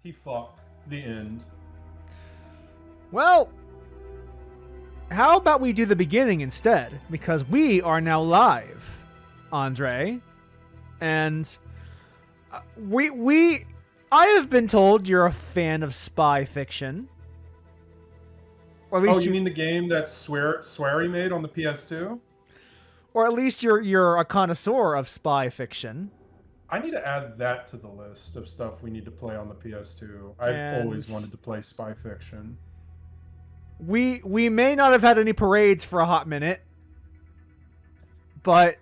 He fucked. The end. Well, how about we do the beginning instead? Because we are now live, Andre. And I have been told you're a fan of spy fiction. Or at least You mean the game that Swery made on the PS2? Or at least you're a connoisseur of spy fiction. I need to add that to the list of stuff we need to play on the PS2. I've And always wanted to play spy fiction. We may not have had any parades for a hot minute, but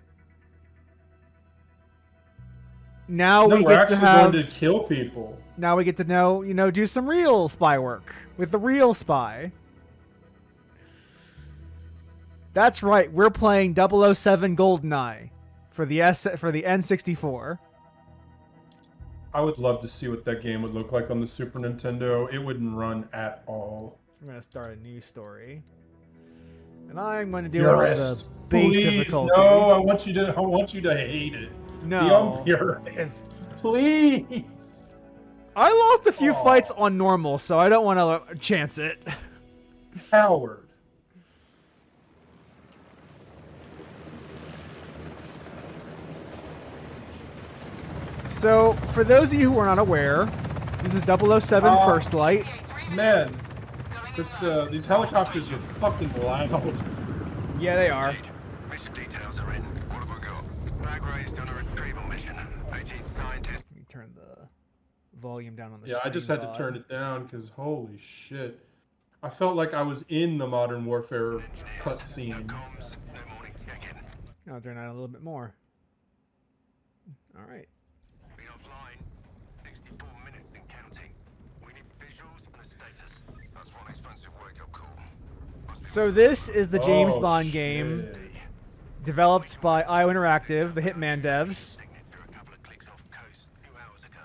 now we we're get to actually have going to kill people. Now we get to know, do some real spy work with the real spy. That's right, we're playing 007 GoldenEye for the N64. I would love to see what that game would look like on the Super Nintendo. It wouldn't run at all. I'm gonna start a new story, and I'm going to do Purist. it on the base difficulty. No, I want you to hate it. No, Be purist, please. I lost a few fights on normal, so I don't want to chance it. Coward. So, for those of you who are not aware, this is 007 First Light. Man, these helicopters are fucking loud. Yeah, they are. Mission details are in. What have we got? Bag raised on a retrieval mission. 18 scientists. Let me turn the volume down on the Yeah, I just stream had to pod. turn it down because holy shit. I felt like I was in the Modern Warfare cutscene. No comms, no morning check-in. I'll turn it on a little bit more. Alright. Been offline. 64 minutes and counting. We need visuals and a status. That's one expensive wake-up call. So this is the James Oh, Bond shit. game, developed by IO Interactive, the Hitman devs. Signature a couple of clicks off coast 2 hours ago.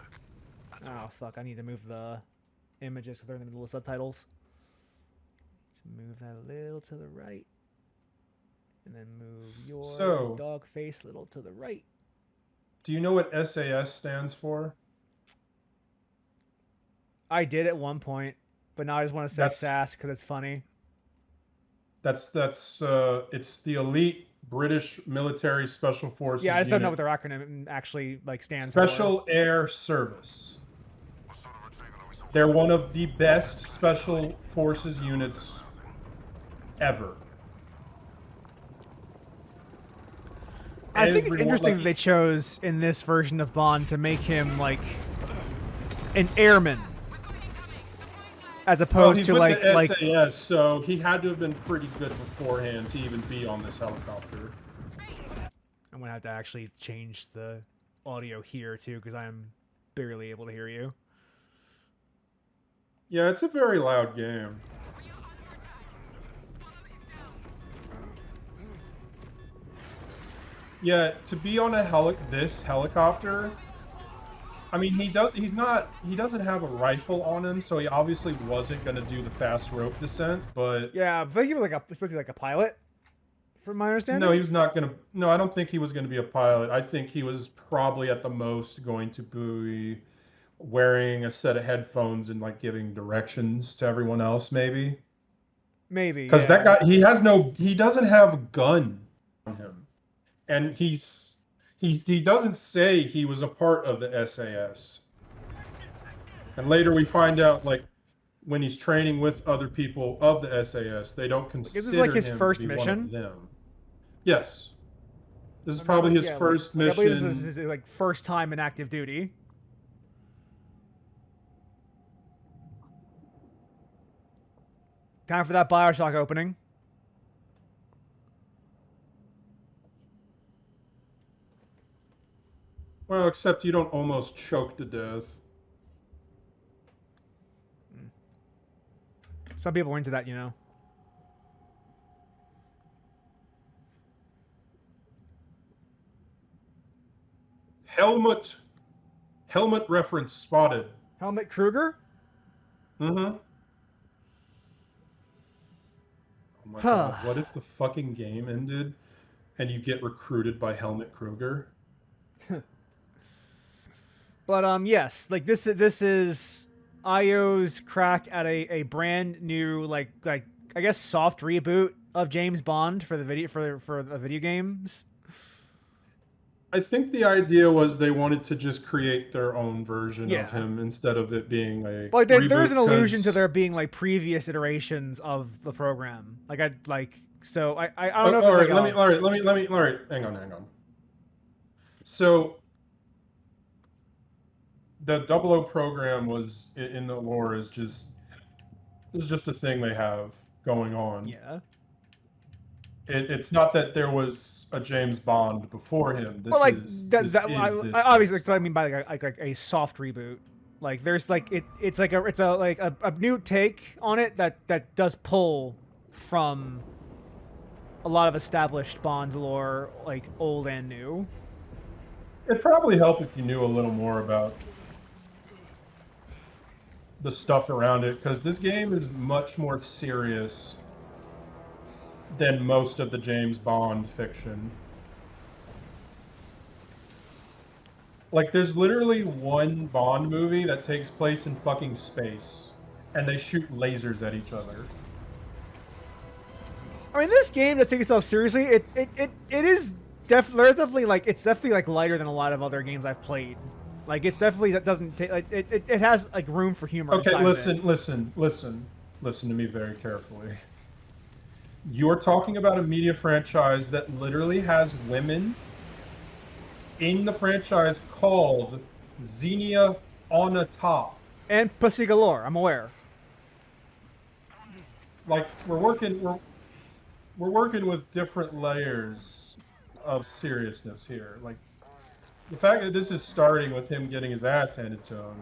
That's Oh fuck, I need to move the images because they're in the middle of subtitles. So move that a little to the right. And then move your dog face a little to the right. Do you know what SAS stands for? I did at one point, but now I just want to say SAS because it's funny. It's the Elite British Military Special Forces. Yeah, I just don't know what Unit. their acronym actually stands Special Air Service. They're one of the best special forces units ever. I think it's interesting that they chose in this version of Bond to make him like an airman, as opposed he's to with like the SAS, so he had to have been pretty good beforehand to even be on this helicopter. I'm gonna have to actually change the audio here too because I am barely able to hear you. Yeah, it's a very loud game. Yeah, to be on this helicopter, I mean, he doesn't have a rifle on him, so he obviously wasn't gonna do the fast rope descent, but Yeah, I think he was supposed to be like a pilot, from my understanding. no, he was not gonna. No, I don't think he was gonna be a pilot. I think he was probably at the most going to be wearing a set of headphones and like giving directions to everyone else, maybe. Maybe Because yeah. that guy, he doesn't have a gun on him, and he doesn't say he was a part of the SAS. And later we find out, like, when he's training with other people of the SAS, they don't consider Is this like his him first to be mission? one of them. Yes, this is probably his first mission. I believe this is his like first time in active duty. Time for that Bioshock opening. Well, except you don't almost choke to death. Some people are into that, you know. Helmut reference spotted. Helmut Kruger? Mm-hmm. Oh my god, what if the fucking game ended and you get recruited by Helmut Kruger? But yes, like this is IO's crack at a brand new like I guess soft reboot of James Bond for the video games. I think the idea was they wanted to just create their own version of Yeah. him instead of it being a But like, there is an reboot, allusion to 'cause- there being like previous iterations of the program. Like I don't know if all it's right, like all right, hang on. So the 00 program was in the lore is just a thing they have going on. yeah. It's not that there was a James Bond before him. But like This I obviously that's what I mean by like a soft reboot. Like there's like it's a new take on it that does pull from a lot of established Bond lore, like old and new. It'd probably help if you knew a little more about the stuff around it, because this game is much more serious than most of the James Bond fiction. Like, there's literally one Bond movie that takes place in fucking space, and they shoot lasers at each other. I mean, this game does take itself seriously. It is definitely like it's definitely like lighter than a lot of other games I've played. Like it's definitely that doesn't take like it has like room for humor. Okay, inside of it. listen to me very carefully. You're talking about a media franchise that literally has women in the franchise called Xenia on a top. And Pussy Galore, I'm aware. Like we're working with different layers of seriousness here. Like the fact that this is starting with him getting his ass handed to him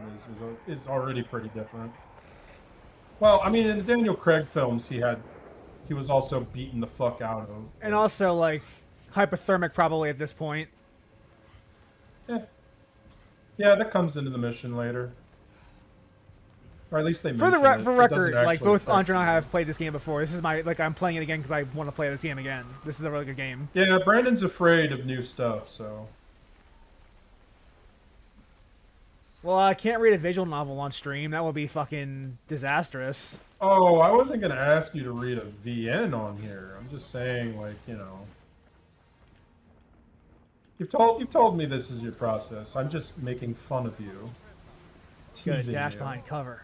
is already pretty different. Well, I mean, in the Daniel Craig films, he was also beaten the fuck out of. And also like hypothermic probably at this point. Yeah, that comes into the mission later. Or at least they For mention it. for It record, doesn't like actually both affect Andre and I you. have played this game before. This is my like I'm playing it again because I want to play this game again. This is a really good game. Yeah, Brandon's afraid of new stuff, so. Well, I can't read a visual novel on stream. That would be fucking disastrous. Oh, I wasn't gonna ask you to read a VN on here. I'm just saying, like, you know. You've told me this is your process. I'm just making fun of you. Gotta Teasing dash you. behind cover.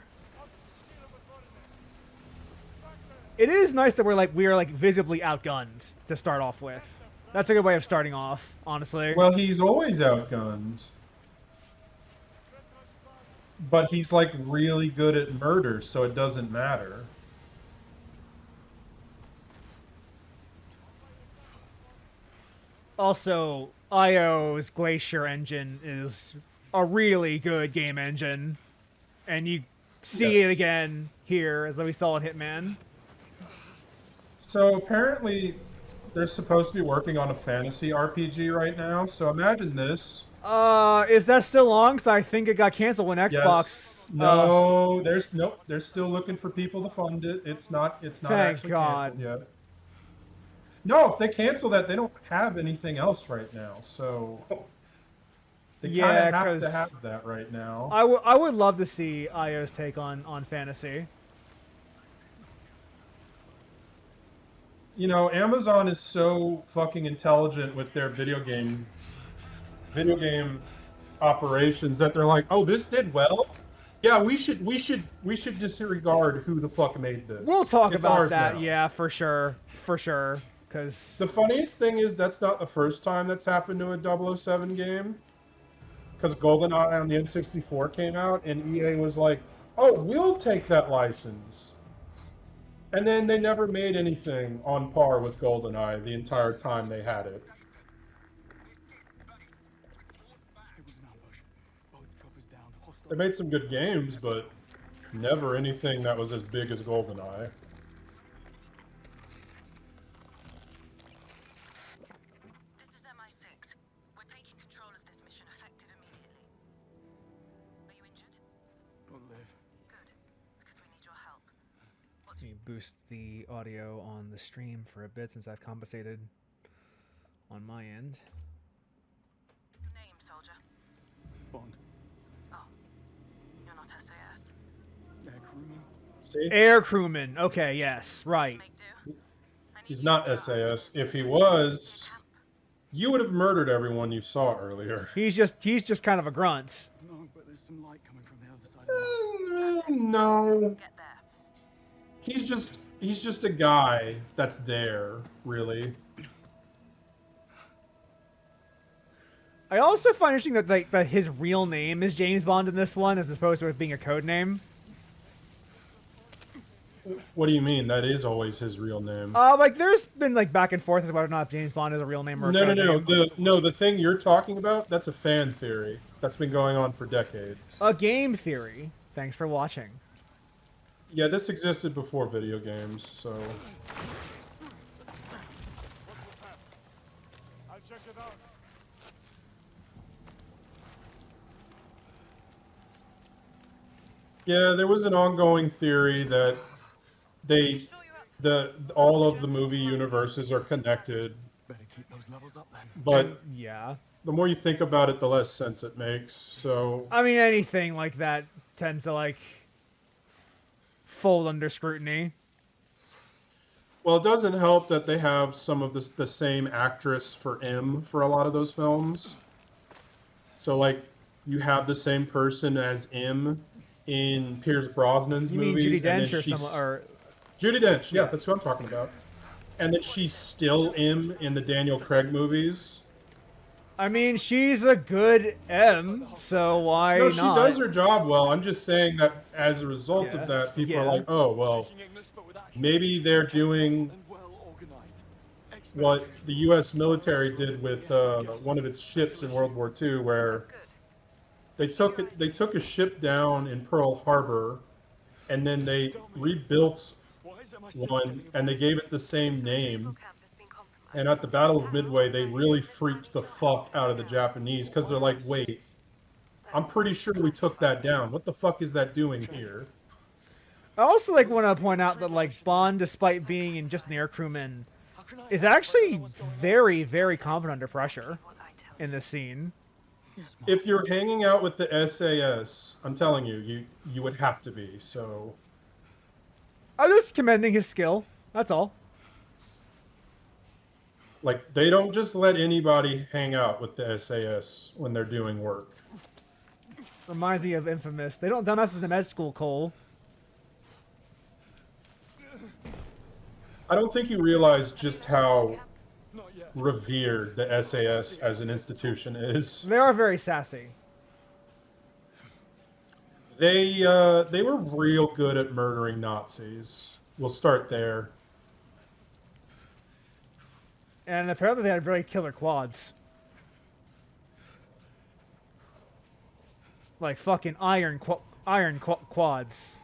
It is nice that we are like visibly outgunned to start off with. That's a good way of starting off, honestly. Well, he's always outgunned. But he's like really good at murder, so it doesn't matter. Also, IO's Glacier engine is a really good game engine. And you see it again here, as we saw in Hitman. So apparently, they're supposed to be working on a fantasy RPG right now. So imagine this. Is that still on? Because I think it got canceled when Xbox. Yes. No, they're still looking for people to fund it. It's not Thank actually God. canceled yet. No, if they cancel that, they don't have anything else right now. So they Yeah, kind of have 'cause to have that right now. I would love to see IO's take on fantasy. You know, Amazon is so fucking intelligent with their video game operations that they're like, oh, this did well. Yeah, we should disregard who the fuck made this. We'll talk It's about ours that, now. yeah, for sure. Because The funniest thing is that's not the first time that's happened to a 007 game. Because GoldenEye on the N64 came out, and EA was like, oh, we'll take that license. And then they never made anything on par with GoldenEye the entire time they had it. They made some good games, but never anything that was as big as GoldenEye. This is MI6. We're taking control of this mission effective immediately. Are you injured? Don't live. Good, because we need your help. let me boost the audio on the stream for a bit since I've compensated on my end. Name, soldier. Bond. Oh, you're not SAS. See? Air crewman. Okay, yes, right. Make do. I need He's you not to go. SAS. If he Camp. was, you would have murdered everyone you saw earlier. He's just kind of a grunt. No, but there's some light coming from the other side of the mountain. No. Get there. He's just a guy that's there, really. I also find interesting that that his real name is James Bond in this one, as opposed to it being a code name. What do you mean? That is always his real name. Like there's been like back and forth as to whether or not James Bond is a real name or a No, no, code no. name. The thing you're talking about, that's a fan theory. That's been going on for decades. A game theory. Thanks for watching. Yeah, this existed before video games, so I'll check it out. yeah, there was an ongoing theory that all of the movie universes are connected, Better keep those levels up then. but Yeah. the more you think about it, the less sense it makes. So I mean, anything like that tends to like fold under scrutiny. well, it doesn't help that they have some of the same actress for M for a lot of those films. So, like, you have the same person as M in Pierce Brosnan's You mean movies. Judi and then Dench or she's- someone or Judi Dench, yeah, that's who I'm talking about. And then she's still M in the Daniel Craig movies. I mean, she's a good M, so why No, not? she does her job well. I'm just saying that as a result Yeah. of that, people Yeah. are like, oh, well, Speaking English, but with accents. maybe they're doing And well organized. what the U.S. military did with one of its ships in World War II, where they took a ship down in Pearl Harbor, and then they rebuilt Why is it my one, and they gave it the same name. Camp has been compromised. And at the Battle of Midway, they really freaked the fuck out of the Japanese because they're like, wait, I'm pretty sure we took that down. What the fuck is that doing here? I also like want to point out that like Bond, despite being in just an air crewman, is actually very, very competent under pressure in this scene. If you're hanging out with the SAS, I'm telling you, you would have to be. So I'm just commending his skill. That's all. like, they don't just let anybody hang out with the SAS when they're doing work. Reminds me of Infamous. They don't dumb us in med school, Cole. I don't think you realize just how Not yet. revered the SAS as an institution is. They are very sassy. They were real good at murdering Nazis. We'll start there. And apparently they had very killer quads. Like fucking quads.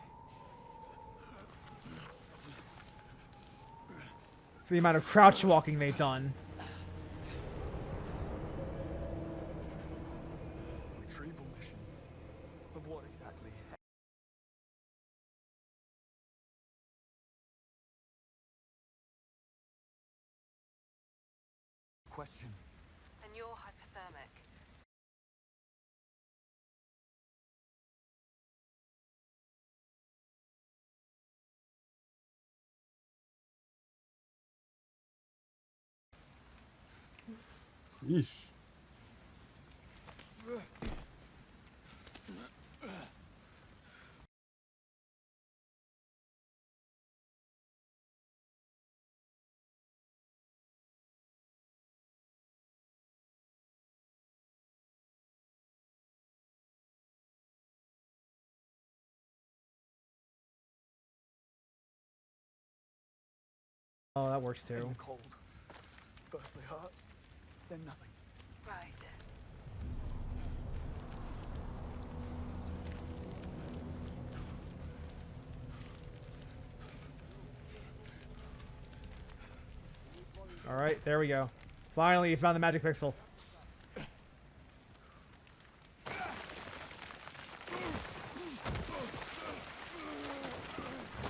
For the amount of crouch walking they've done. Retrieval mission. Of what exactly? Question. And you're hypothermic. Yeesh. Oh, that works In too. the cold. First they hurt, then nothing. Right. Alright, there we go. Finally, you found the magic pixel.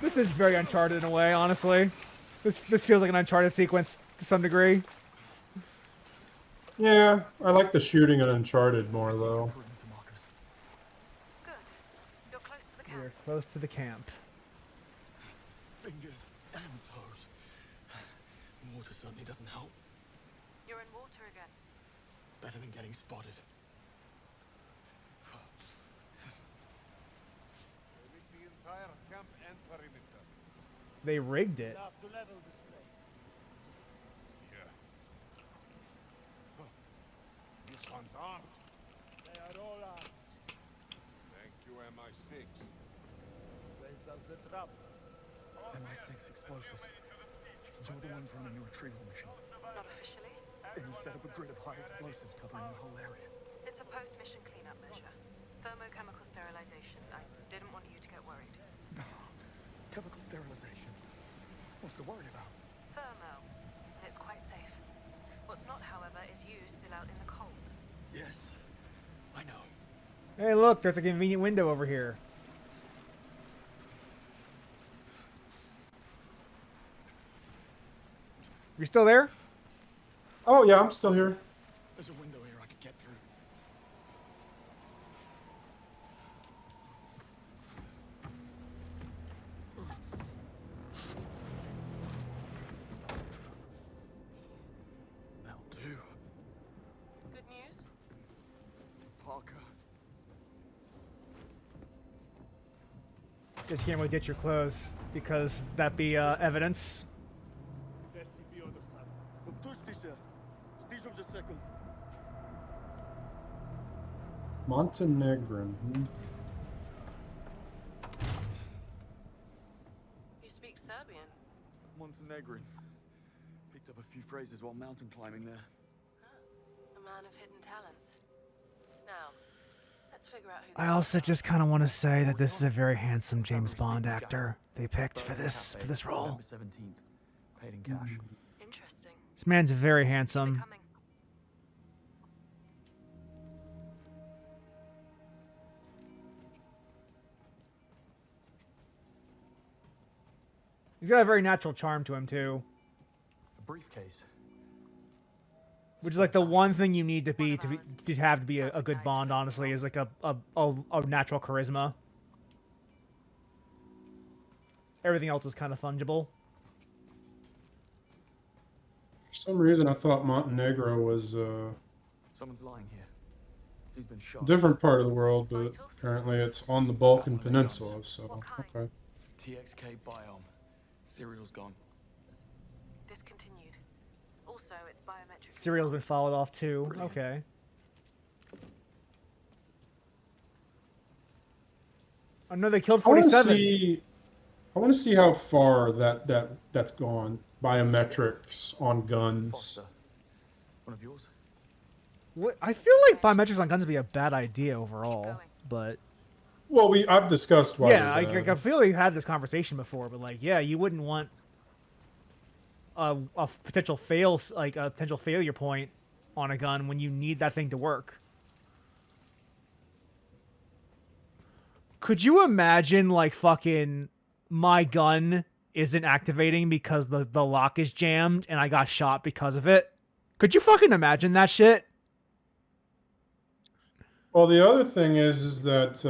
This is very Uncharted in a way, honestly. This feels like an Uncharted sequence to some degree. Yeah, I like the shooting in Uncharted more, though. Perimeter markers. Good. You're close to the camp. We're close to the camp. fingers and toes. Water certainly doesn't help. You're in water again. Better than getting spotted. Rig the entire camp and perimeter. They rigged it. Enough to level this place. Yeah. Huh. This one's armed. They are all armed. Thank you, MI6. Saves us the trouble. MI6 explosives. You're the ones running the retrieval mission. Not officially. Then you set up a grid of high explosives covering the whole area. It's a post-mission cleanup measure. Thermochemical sterilization. I didn't want you to get worried. Chemical sterilization. What's to worry about? Thermo. It's quite safe. What's not, however, is you still out in the cold. Yes, I know. Hey, look, there's a convenient window over here. You still there? Oh yeah, I'm still here. There's a window here I could get through. That'll do. Good news? Parker. Just can't really get your clothes because that'd be evidence. I'm thirsty, sir. Stižem za second. Montenegrin. You speak Serbian. Montenegrin. Picked up a few phrases while mountain climbing there. A man of hidden talents. Now, let's figure out who I also just kind of want to say that this is a very handsome James Bond actor they picked for this role. November 17th. Paid in cash. Interesting. This man's very handsome. Becoming. He's got a very natural charm to him too, A briefcase. which is like the one thing you need to have to be a good Bond. Honestly, is like a natural charisma. Everything else is kind of fungible. For some reason, I thought Montenegro was Someone's lying here. He's been a shot. different part of the world, but apparently it's on the Balkan Peninsula. So okay. It's a TXK biome. Serial's gone. Discontinued. Also, it's biometric. Serial's been followed off too. Brilliant. Okay. I know they killed I want to 47. see. I want to see how far that's gone. Biometrics on guns. Foster. One of yours? What, I feel like biometrics on guns would be a bad idea overall, going. but Well, I've discussed why. yeah, they're bad. I feel like we've had this conversation before. But like, yeah, you wouldn't want a potential failure point on a gun when you need that thing to work. Could you imagine like fucking my gun isn't activating because the lock is jammed and I got shot because of it? Could you fucking imagine that shit? Well, the other thing is that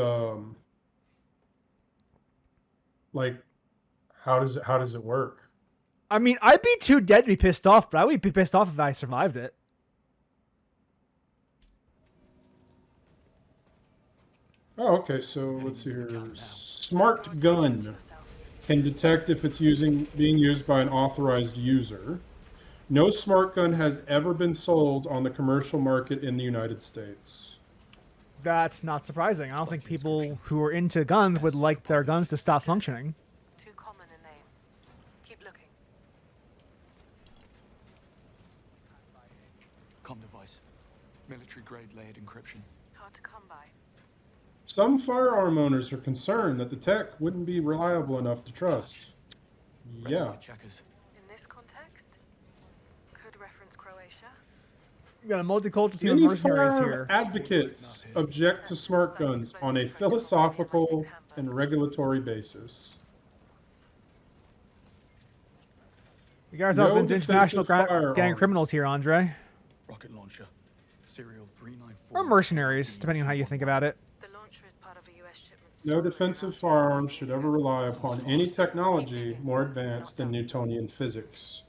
like, how does it work? I mean, I'd be too dead to be pissed off, but I would be pissed off if I survived it. Oh, okay. So let's see here. Smart gun can detect if it's being used by an authorized user. No smart gun has ever been sold on the commercial market in the United States. That's not surprising. I don't think people who are into guns would like their guns to stop functioning. Too common a name. Keep looking. Com device. Military grade layered encryption. Hard to come by. Some firearm owners are concerned that the tech wouldn't be reliable enough to trust. Yeah. Railway checkers. In this context, could reference Croatia. We got a multicultural team of Many mercenaries firearm here. advocates object to smart guns on a philosophical and regulatory basis. You guys No are the international defensive gang firearm. criminals here, Andre. Rocket launcher. Serial 394. Or mercenaries, depending on how you think about it. The launcher is part of a U.S. shipment No defensive firearm should ever rely upon any technology more advanced than Newtonian physics.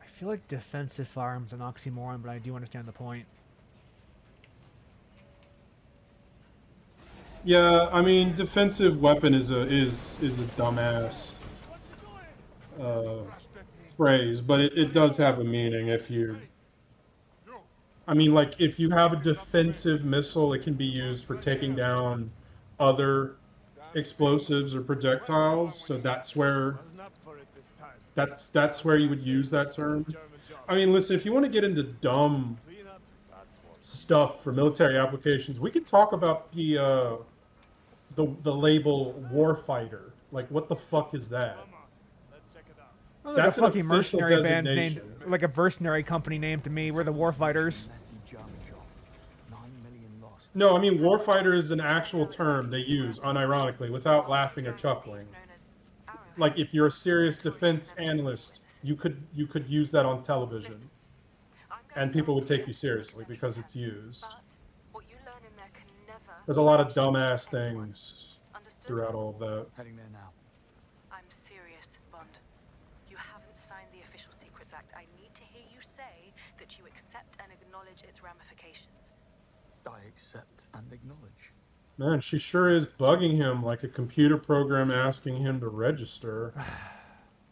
I feel like defensive firearms an oxymoron, but I do understand the point. Yeah, I mean, defensive weapon is a dumbass phrase, but it does have a meaning if you. I mean, like if you have a defensive missile, it can be used for taking down other explosives or projectiles. So that's where that's where you would use that term. I mean, listen, if you want to get into dumb stuff for military applications, we could talk about the label warfighter. Like, what the fuck is that? Oh, like That's a an fucking official mercenary band's named, designation. like a mercenary company named to me. We're the Warfighters. Messy German job. 9 million lost. No, I mean, warfighter is an actual term they use, unironically, without laughing or chuckling. Like, if you're a serious defense analyst, you could use that on television, and people would take you seriously because it's used. There's a lot of dumbass things throughout all of that. Heading there now. I'm serious, Bond. You haven't signed the Official Secrets Act. I need to hear you say that you accept and acknowledge its ramifications. I accept and acknowledge. Man, she sure is bugging him like a computer program asking him to register.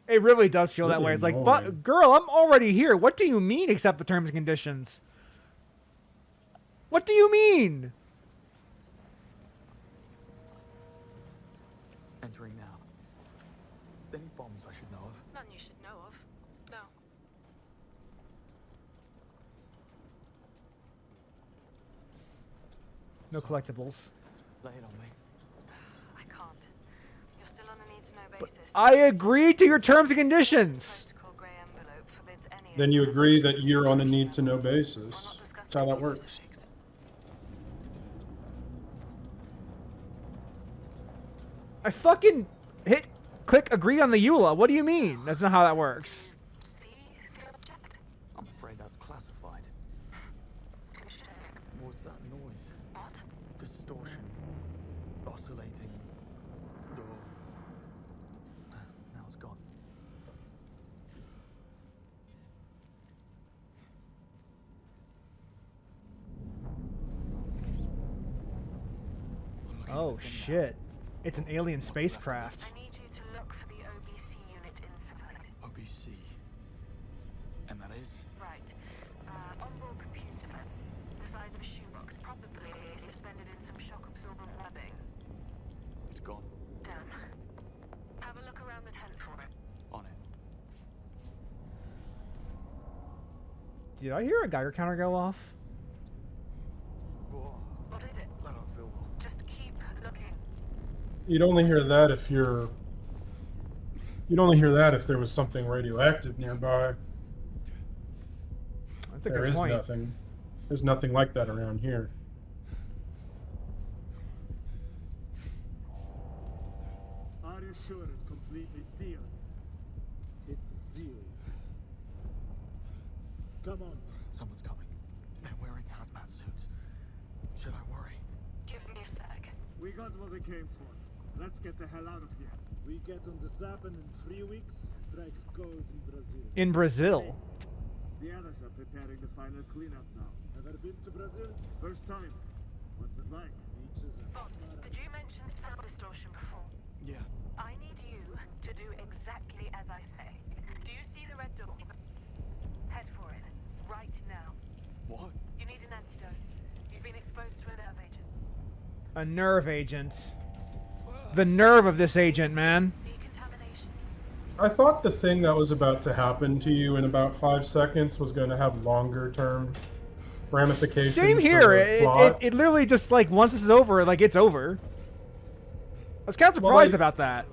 It really does feel that Really way. It's like, annoying. but girl, I'm already here. What do you mean accept the terms and conditions? What do you mean? Entering now. Any bombs I should know of? None you should know of. No. No collectibles. Lay it on me. I can't. You're still on a need-to-know basis. I agree to your terms and conditions. Protocol grey envelope forbids any Then you agree that you're on a need-to-know basis. We're not That's how that discussing works. specifics. I fucking click agree on the EULA. What do you mean? That's not how that works. See the object? I'm afraid that's classified. What's that noise? What? Distortion. Oscillating. Door. Now it's gone. I'm looking at Oh the thing now. shit. It's an alien spacecraft. I need you to look for the OBC unit inside. OBC. And that is? Right. Onboard computer. The size of a shoebox. Probably suspended in some shock-absorbent webbing. It's gone. Damn. Have a look around the tent for it. On it. Did I hear a Geiger counter go off? Whoa. What is it? I don't feel well. Just keep looking. You'd only hear that if you're. You'd only hear that if there was something radioactive nearby. That's a There good is point. nothing. There's nothing like that around here. Are you sure it's completely sealed? It's sealed. Come on. Someone's coming. They're wearing hazmat suits. Should I worry? Give me a sec. We got what we came for. Let's get the hell out of here. We get on the Zappen in 3 weeks, strike gold in Brazil. In Brazil. The others are preparing the final cleanup now. Ever been to Brazil? First time. What's it like? Beaches and Bond, did you mention sound distortion before? Yeah. I need you to do exactly as I say. Do you see the red door? Head for it. Right now. What? You need an antidote. You've been exposed to a nerve agent. A nerve agent. The nerve of this agent, man. Decontamination. I thought the thing that was about to happen to you in about 5 seconds was going to have longer term ramifications. Same for here. the It plot. literally just like once this is over, like it's over. I was kind of Well, surprised like- about that.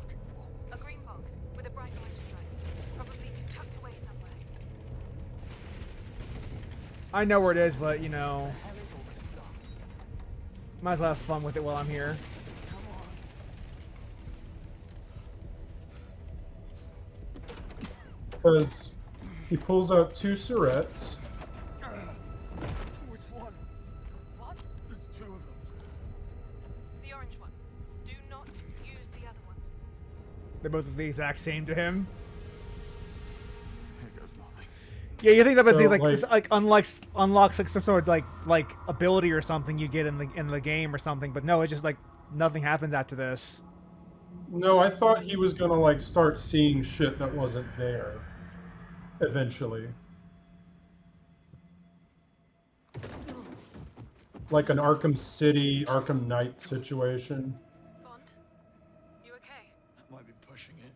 A green box with a bright orange stripe. Probably tucked away somewhere. I know where it is, but you know, might as well have fun with it while I'm here. Because he pulls out 2 syrettes. Which one? What? There's 2 of them. The orange one. Do not They both look the exact same to him. Here goes nothing. Yeah, you think that So, like this, like unlocks like some sort of like ability or something you get in the game or something, but no, it's just like nothing happens after this. No, I thought he was gonna like start seeing shit that wasn't there eventually. Like an Arkham City, Arkham Knight situation. Bond, you okay? That might be pushing it.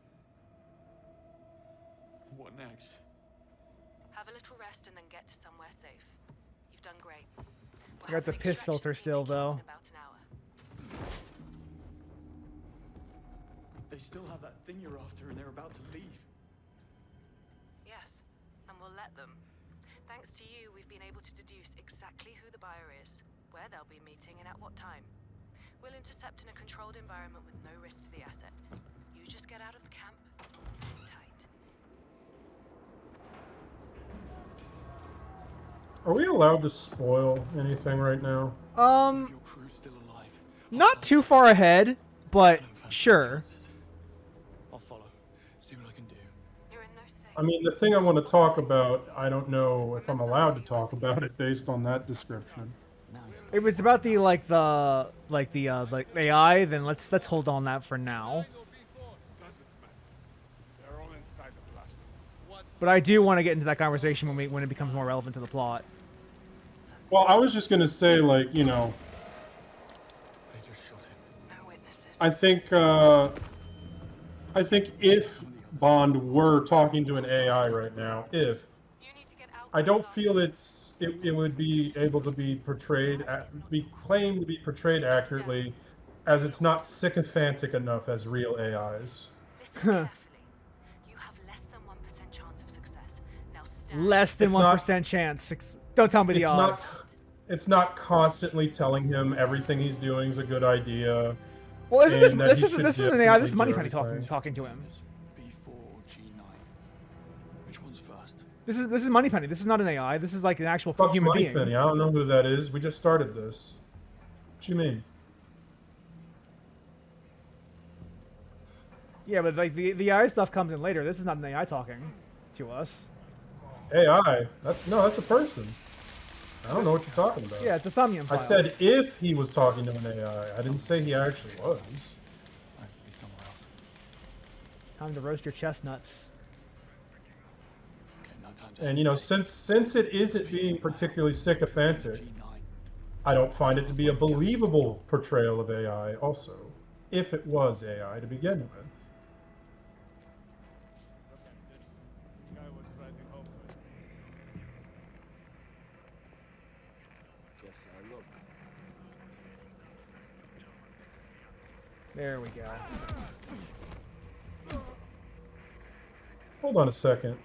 What next? Have a little rest and then get to somewhere safe. You've done great. I got the piss filter still though. In about an hour. They still have that thing you're after and they're about to leave. Yes, and we'll let them. Thanks to you, we've been able to deduce exactly who the buyer is, where they'll be meeting, and at what time. We'll intercept in a controlled environment with no risk to the asset. You just get out of the camp. Tight. Are we allowed to spoil anything right now? If your crew's still alive, Not too far ahead, but sure. I'll follow. See what I can do. You're in no safe. I mean, the thing I want to talk about, I don't know if I'm allowed to talk about it based on that description. If it's about the like AI, then let's hold on that for now. Doesn't matter. They're all inside the blast. But I do want to get into that conversation when it becomes more relevant to the plot. Well, I was just gonna say, like, you know, They just shot him. No witnesses. I think if Bond were talking to an AI right now, if You need to get out. I don't feel it would be able to be portrayed, be claimed to be portrayed accurately, as it's not sycophantic enough as real AIs. Listen carefully. You have less than 1% chance of success. Now stand. Less than It's not- 1% chance. Don't tell me the It's odds. not. It's not constantly telling him everything he's doing is a good idea. Well, isn't this and that this he is should this is an AI? This is definitely Moneypenny do everything. talking to him. B4 or G9. Which one's first? This is Moneypenny. This is not an AI. This is like an actual Fuck's human being. Moneypenny? I don't know who that is. We just started this. What you mean? Yeah, but like the AI stuff comes in later. This is not an AI talking to us. AI? That's a person. I don't know what you're talking about. Yeah, it's a Somnium I files. said if he was talking to an AI. I didn't say he actually was. I have to be somewhere else. Time to roast your chestnuts. Okay, no time to And you know, hesitate. since it isn't being particularly sycophantic, G9. I don't find it to be a believable portrayal of AI. Also, if it was AI to begin with. Look at this. The guy was writing home to us. Guess I look. There we go. Hold on a second.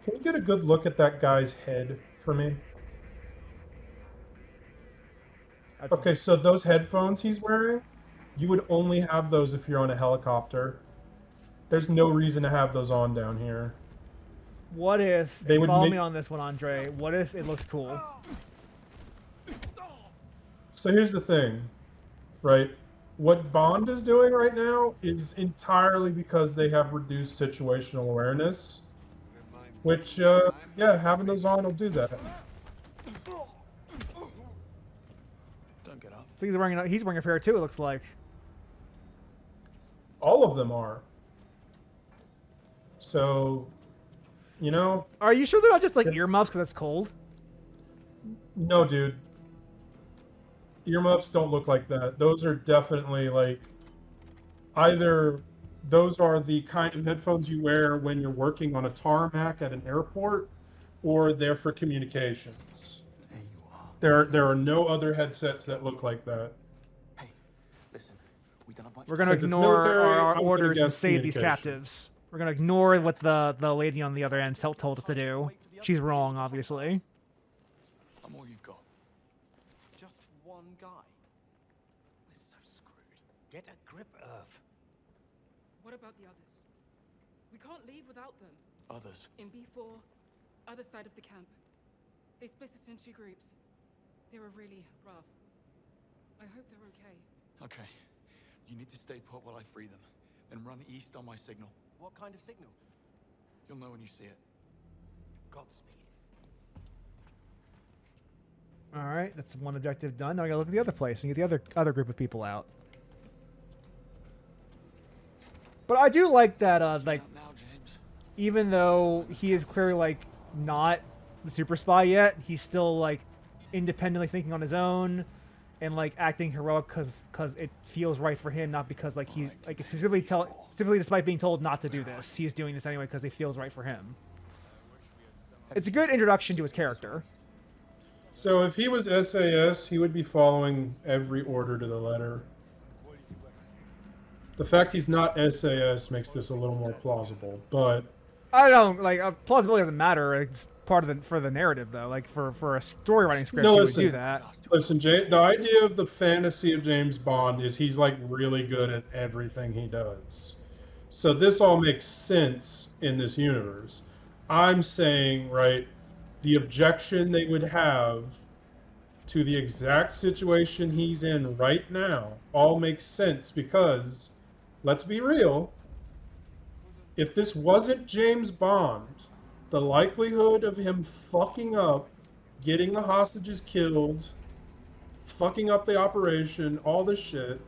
Can you get a good look at that guy's head for me? That's, Okay, so those headphones he's wearing, you would only have those if you're on a helicopter. There's no reason to have those on down here. What if They would follow make- me on this one, Andre? What if it looks cool? So here's the thing, right? What Bond is doing right now is entirely because they have reduced situational awareness, Remind me. which, yeah, having those on will do that. Don't get up. So he's wearing a pair too. It looks like. All of them are. So, you know, Are you sure they're not just like earmuffs because it's cold? no, dude. Earmuffs don't look like that. Those are definitely like either those are the kind of headphones you wear when you're working on a tarmac at an airport, or they're for communications. There you are. There are no other headsets that look like that. Hey, listen. We done a bunch We're of gonna Since it's ignore military, our I'm gonna orders and guess save these communication. captives. We're gonna ignore what the lady on the other end told us to do. She's wrong, obviously. I'm all you've got. Just one guy. We're so screwed. Get a grip, Irv. What about the others? We can't leave without them. Others. In B4, other side of the camp. They split us into groups. They were really rough. I hope they're okay. Okay. You need to stay put while I free them. then run east on my signal. What kind of signal? You'll know when you see it. Godspeed. All right, that's one objective done. Now I gotta look at the other place and get the other group of people out. But I do like that, like, Now, James. even though he is clearly like not the super spy yet, he's still like independently thinking on his own and like acting heroic because it feels right for him, not because like he's like specifically despite being told not to do this, he's doing this anyway because it feels right for him. It's a good introduction to his character. So if he was SAS, he would be following every order to the letter. The fact he's not SAS makes this a little more plausible, but I don't like plausibility doesn't matter. It's part of for the narrative though. Like for a story writing script, no, you listen, would do that. Listen, the idea of the fantasy of James Bond is he's like really good at everything he does. So this all makes sense in this universe. I'm saying, right, the objection they would have to the exact situation he's in right now all makes sense because, let's be real, if this wasn't James Bond, the likelihood of him fucking up, getting the hostages killed, fucking up the operation, all this shit,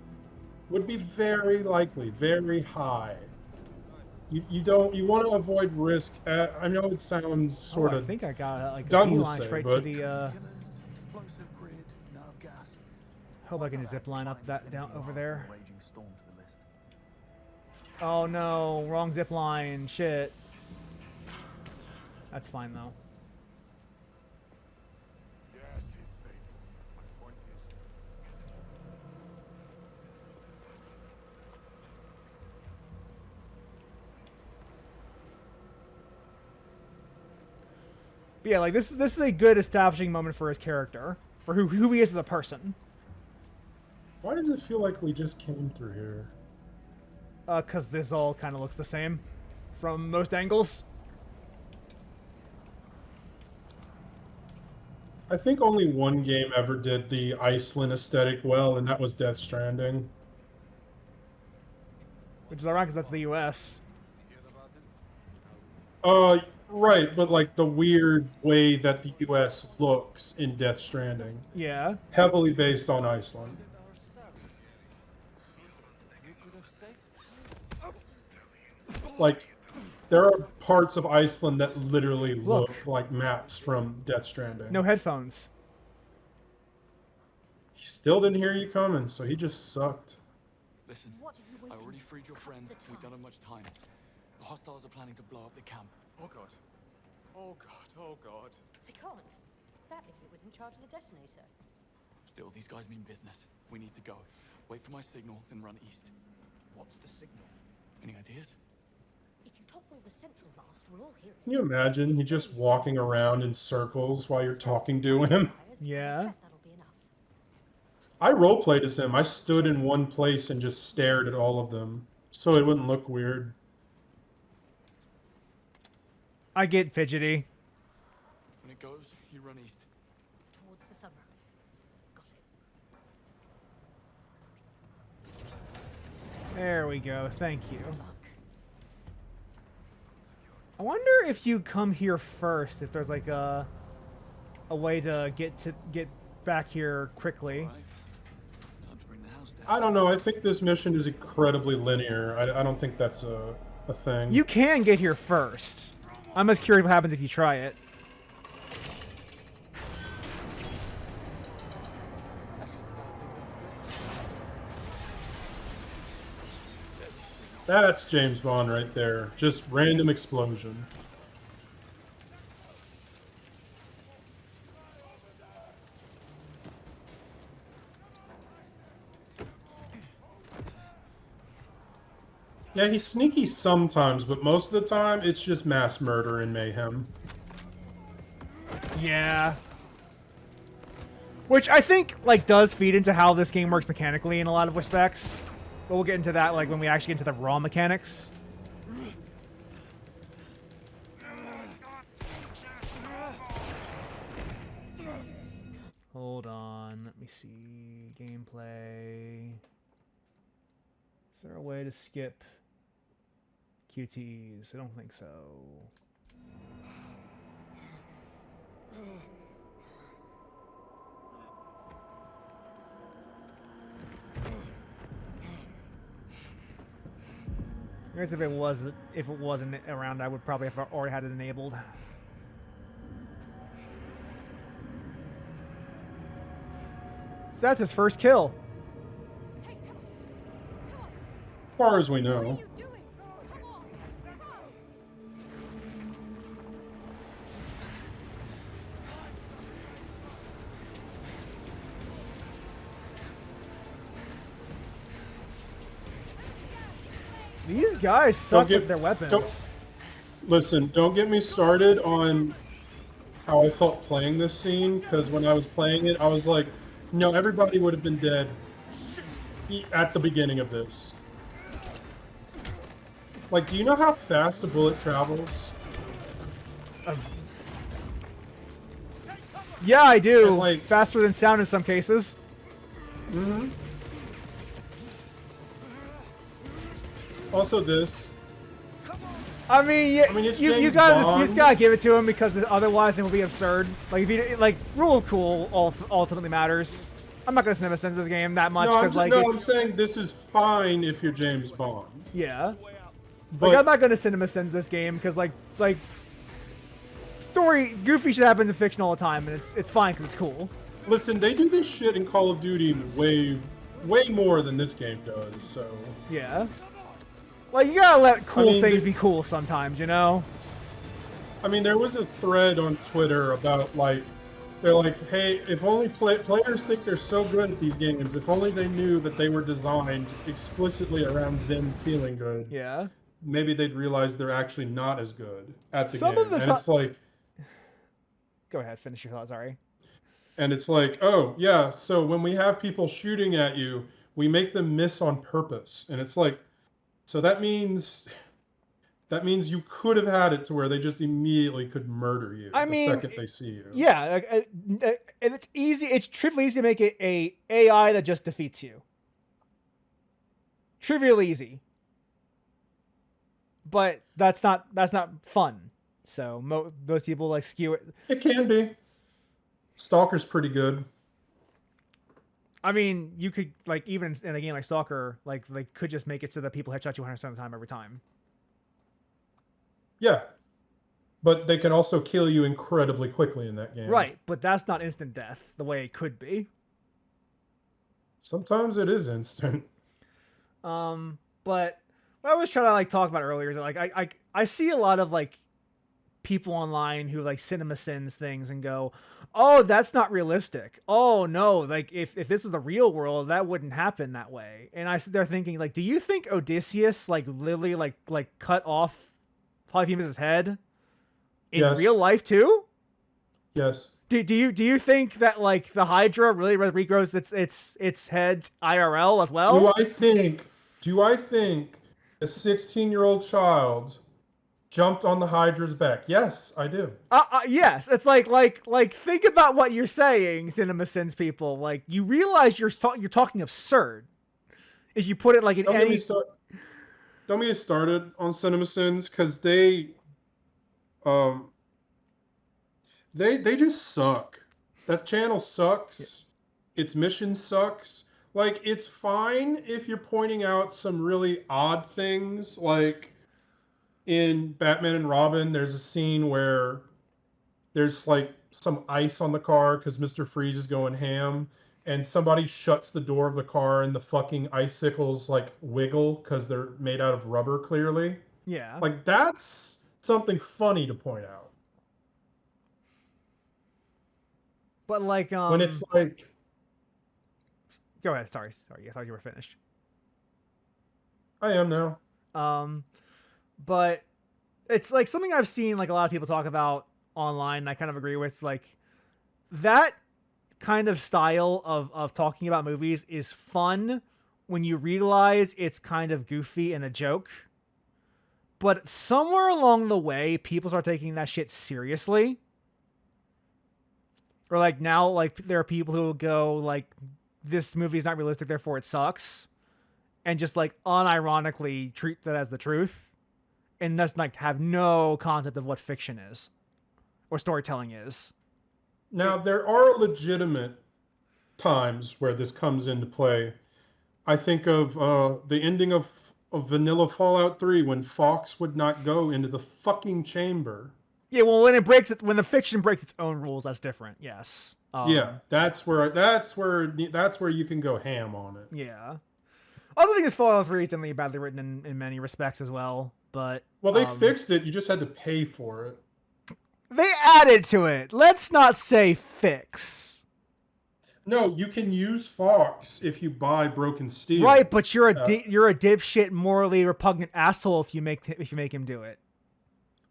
would be very likely, very high. You want to avoid risk. I know it sounds sort I of think I got like a dumb to beeline say, straight but to the. Killers, explosive grid, nerve gas. Hope I can zip line up that down over there. Raging storm to the list. Oh no, wrong zip line. Shit. That's fine though. Yes, insane. My point is, But yeah, like this is a good establishing moment for his character, for who he is as a person. why does it feel like we just came through here? Cause this all kind of looks the same, from most angles. I think only one game ever did the Iceland aesthetic well, and that was Death Stranding. Which is ironic because that's the U.S. Right, but like the weird way that the U.S. looks in Death Stranding, Yeah. heavily based on Iceland. Like, there are parts of Iceland that literally look like maps from Death Stranding. No headphones. He still didn't hear you coming, so he just sucked. Listen, I already freed your friends. We don't have much time. The hostiles are planning to blow up the camp. Oh god. Oh god, oh god. They can't. That idiot was in charge of the detonator. Still, these guys mean business. We need to go. Wait for my signal, then run east. What's the signal? Any ideas? If you topple the central mast, we'll all hear it. Can you imagine? He just walking around in circles while you're talking to him. Yeah. That'll be enough. I roleplayed as him. I stood in one place and just stared at all of them, so it wouldn't look weird. I get fidgety. When it goes, you run east. Towards the sunrise. Got it. There we go. Thank you. Good luck. I wonder if you come here first, if there's like a way to get back here quickly. All right. Time to bring the house down. I don't know. I think this mission is incredibly linear. I don't think that's a thing. You can get here first. I'm just curious what happens if you try it. That should start things up a bit. There's your signal. That's James Bond right there. Just random explosion. Yeah, he's sneaky sometimes, but most of the time it's just mass murder and mayhem. Yeah. Which I think like does feed into how this game works mechanically in a lot of respects. But we'll get into that like when we actually get into the raw mechanics. Hold on, let me see gameplay. Is there a way to skip QTs. I don't think so. I guess if it wasn't around, I would probably have already had it enabled. So that's his first kill. Hey, come on. Come on. As far as we What are know. you doing? Come on. Run. These guys suck get- with their weapons. Listen, don't get me started on how I felt playing this scene, because when I was playing it, I was like, no, everybody would have been dead at the beginning of this. Like, do you know how fast a bullet travels? Yeah, I do. And, like- Faster than sound in some cases. Mm-hmm. Also this. I mean, yeah, I mean, it's you James gotta Bond. you just gotta give it to him because otherwise it will be absurd. Like if you like rule of cool ultimately matters. I'm not gonna CinemaSins this game that much No, because like I'm it's saying this is fine if you're James Bond. yeah. But Like I'm not gonna CinemaSins this game because like story goofy shit happens in fiction all the time and it's fine because it's cool. listen, they do this shit in Call of Duty way more than this game does. So Yeah. Like you gotta let cool mean, things be cool sometimes, you know. I mean, there was a thread on Twitter about like, they're like, hey, if only players think they're so good at these games, if only they knew that they were designed explicitly around them feeling good, Yeah. maybe they'd realize they're actually not as good at the Some game. of the And it's like, Go ahead, finish your thought. Sorry. and it's like, oh yeah, so when we have people shooting at you, we make them miss on purpose, and it's like, so that means you could have had it to where they just immediately could murder you I the mean, second they see you. Yeah, and it's easy. It's trivially easy to make it a AI that just defeats you. Trivial easy. But that's not fun. So most people like skew it. It can be. Stalker's pretty good. I mean, you could like even in a game like Stalker, like they could just make it so that people headshot you 100% of the time every time. Yeah. But they can also kill you incredibly quickly in that game. Right, but that's not instant death the way it could be. Sometimes it is instant. But what I was trying to like talk about earlier is that, like I see a lot of like people online who like CinemaSins things and go, oh, that's not realistic. Oh no, like if this is the real world, that wouldn't happen that way. And I sit there thinking, like, do you think Odysseus like literally like cut off Polyphemus' head in Yes. real life too? Yes. Do you think that like the Hydra really regrows its head IRL as well? Do I think a 16-year-old child jumped on the Hydra's back? Yes, I do. Yes, it's like think about what you're saying, CinemaSins people. Like you realize you're talking absurd. If you put it like in Don't any get me started on CinemaSins because they just suck. That channel sucks. Its mission sucks. Like, it's fine if you're pointing out some really odd things. Like, in Batman and Robin, there's a scene where there's, like, some ice on the car because Mr. Freeze is going ham. And somebody shuts the door of the car and the fucking icicles, like, wiggle because they're made out of rubber, clearly. Yeah. Like, that's something funny to point out. But like When it's like, go ahead. Sorry. I thought you were finished. I am now. But it's like something I've seen like a lot of people talk about online, and I kind of agree with. Like that kind of style of talking about movies is fun when you realize it's kind of goofy and a joke. But somewhere along the way, people start taking that shit seriously. Or like now, like there are people who will go like, this movie is not realistic, therefore it sucks. And just like unironically treat that as the truth. and does like have no concept of what fiction is or storytelling is. Now, there are legitimate times where this comes into play. I think of the ending of Vanilla Fallout 3 when Fox would not go into the fucking chamber. Yeah, well, when the fiction breaks its own rules, that's different. Yes. Yeah, that's where you can go ham on it. Yeah. I also think this Fallout 3 is definitely badly written in many respects as well. But they fixed it. You just had to pay for it. They added to it. Let's not say fix. No, you can use Fox if you buy Broken Steel. Right, but you're a dipshit, morally repugnant asshole if you make him do it.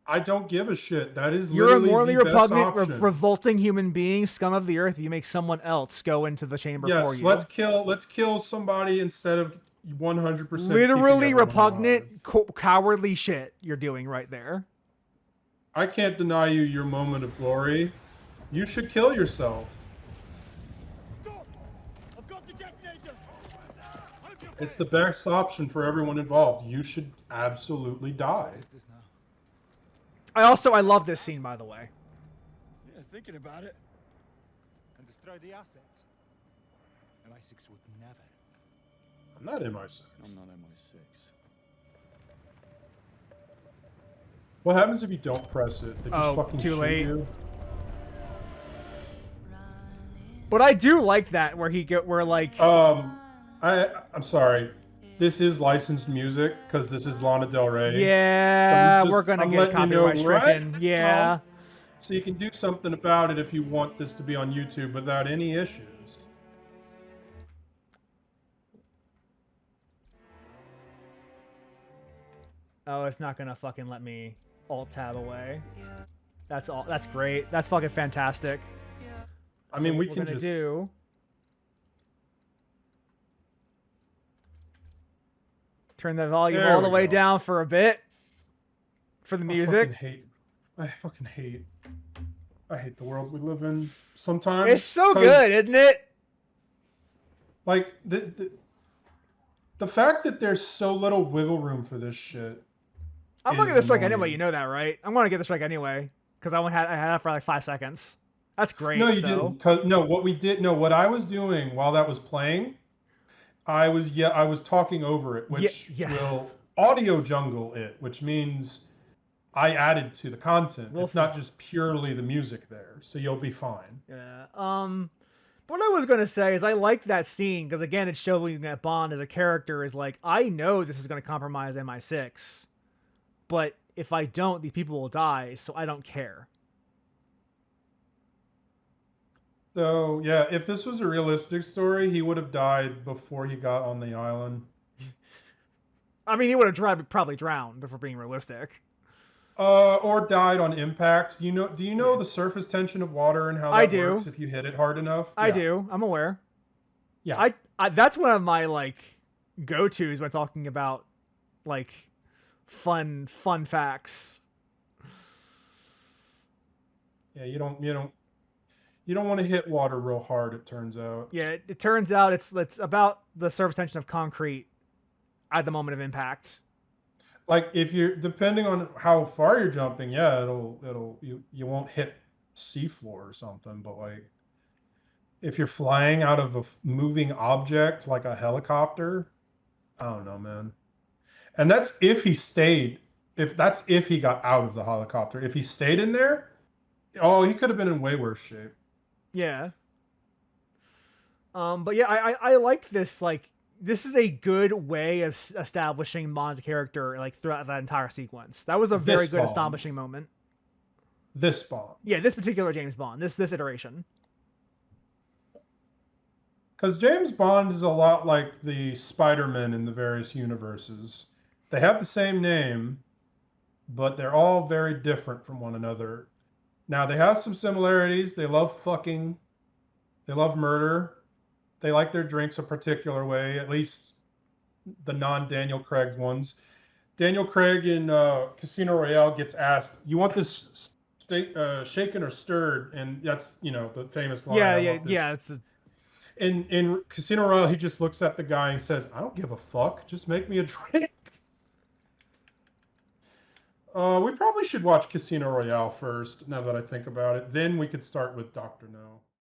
I don't give a shit. That is you're a literally morally the best repugnant, option. Revolting human being, scum of the earth. If you make someone else go into the chamber for you. Yes, let's kill somebody instead of 100%. Literally repugnant, cowardly shit you're doing right there. I can't deny you your moment of glory. You should kill yourself. Stop! I've got the detonator! It's the best option for everyone involved. You should absolutely die. What is this now? I love this scene, by the way. Yeah, thinking about it. And destroy the assets. MI6 would never. I'm not MI6. I'm not MI6. What happens if you don't press it? They just fucking too shoot late. You? But I do like that where I'm sorry. This is licensed music because this is Lana Del Rey. Yeah, we're gonna get copyright stricken. Right? Yeah. So you can do something about it if you want this to be on YouTube without any issues. Oh, it's not gonna fucking let me alt tab away. That's all. That's great. That's fucking fantastic. I mean, we can can just just do. Turn the volume all the way down for a bit. For the music. I fucking hate the world we live in sometimes. It's so good, isn't it? Like the fact that there's so little wiggle room for this shit. I'm gonna get the strike anyway. You know that, right? I'm gonna get the strike anyway because I had it for like 5 seconds. That's great. No, you didn't. What I was doing while that was playing, I was talking over it, which will audio jungle it, which means I added to the content. It's not just purely the music there, so you'll be fine. Yeah. What I was gonna say is I like that scene because again, it's showing that Bond as a character is like, I know this is gonna compromise MI6, but if I don't, these people will die, so I don't care. So yeah, if this was a realistic story, he would have died before he got on the island. I mean, he would have probably drowned if we're being realistic. Or died on impact. Do you know the surface tension of water and how that works if you hit it hard enough? I do. I'm aware. Yeah. I that's one of my like go-tos when talking about like fun facts. Yeah, you don't want to hit water real hard, it turns out. Yeah, it turns out it's about the surface tension of concrete at the moment of impact. Like if you're depending on how far you're jumping, yeah, you won't hit seafloor or something, but like if you're flying out of a moving object like a helicopter, I don't know, man. And that's if he stayed. If he got out of the helicopter. If he stayed in there, he could have been in way worse shape. Yeah. But yeah, I like this. Like, this is a good way of establishing Bond's character like throughout that entire sequence. That was a very good establishing moment. This Bond. Yeah, this particular James Bond. This iteration. Because James Bond is a lot like the Spider-Man in the various universes. They have the same name, but they're all very different from one another. Now, they have some similarities. They love fucking. They love murder. They like their drinks a particular way, at least the non-Daniel Craig ones. Daniel Craig in Casino Royale gets asked, "You want this shaken or stirred?" And that's, the famous line. Yeah. In Casino Royale, he just looks at the guy and says, "I don't give a fuck. Just make me a drink." We probably should watch Casino Royale first, now that I think about it. Then we could start with Dr. No.